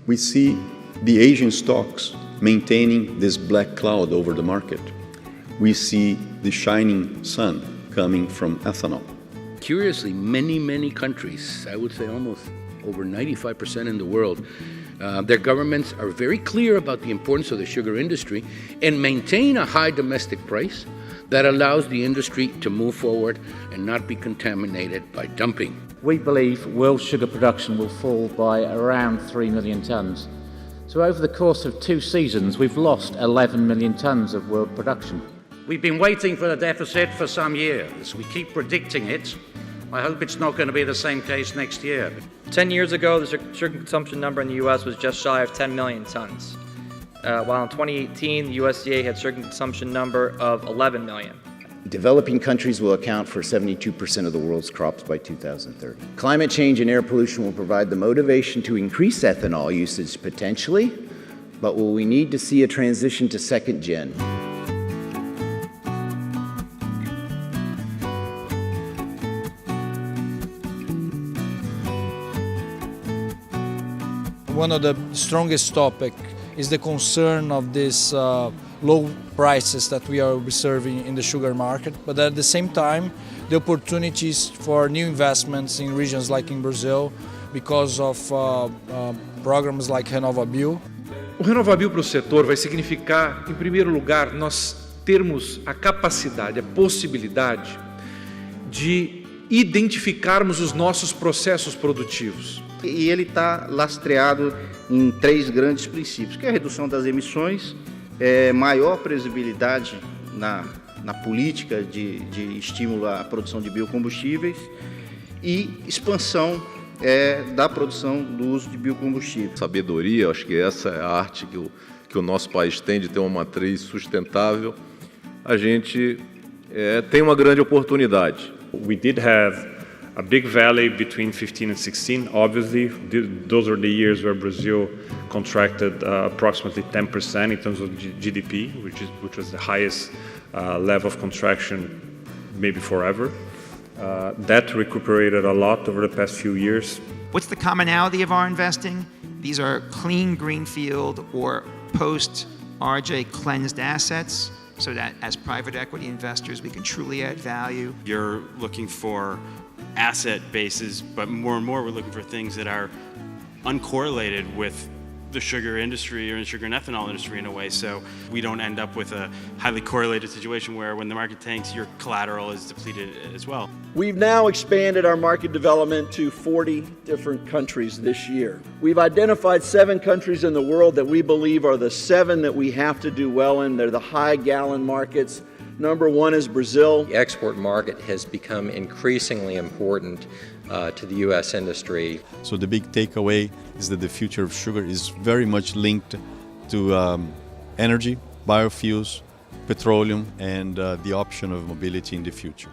We see the Asian stocks maintaining this black cloud over the market. We see the shining sun coming from ethanol. Curiously, many countries, I would say almost over 95% in the world, their governments are very clear about the importance of the sugar industry and maintain a high domestic price that allows the industry to move forward and not be contaminated by dumping. We believe world sugar production will fall by around 3 million tonnes. So over the course of 2 seasons, we've lost 11 million tonnes of world production. We've been waiting for the deficit for some years. We keep predicting it. I hope it's not going to be the same case next year. 10 years ago, the sugar consumption number in the U.S. was just shy of 10 million tons, while in 2018, the USDA had sugar consumption number of 11 million. Developing countries will account for 72% of the world's crops by 2030. Climate change and air pollution will provide the motivation to increase ethanol usage potentially, but will we need to see a transition to second gen? One of the strongest topics is the concern of these low prices that we are observing in the sugar market, but at the same time, the opportunities for new investments in regions like in Brazil because of programs like RenovaBio. O RenovaBio para o setor vai significar, em primeiro lugar, nós termos a capacidade, a possibilidade de identificarmos os nossos processos produtivos. E ele está lastreado em 3 grandes princípios, que é a redução das emissões, maior previsibilidade na política de estímulo à produção de biocombustíveis e expansão da produção do uso de biocombustíveis. Sabedoria, acho que essa é a arte que o nosso país tem de ter uma matriz sustentável. A gente tem uma grande oportunidade. We did have a big valley between 15 and 16. Obviously, those are the years where Brazil contracted approximately 10% in terms of GDP, which was the highest level of contraction maybe forever. That recuperated a lot over the past few years. What's the commonality of our investing? These are clean greenfield or post-RJ cleansed assets, so that as private equity investors, we can truly add value. You're looking for asset bases, but more and more we're looking for things that are uncorrelated with the sugar industry or the sugar and ethanol industry in a way, so we don't end up with a highly correlated situation where when the market tanks, your collateral is depleted as well. We've now expanded our market development to 40 different countries this year. We've identified 7 countries in the world that we believe are the 7 that we have to do well in. They're the high gallon markets. Number 1 is Brazil. The export market has become increasingly important to the U.S. industry. So the big takeaway is that the future of sugar is very much linked to energy, biofuels, petroleum, and the option of mobility in the future.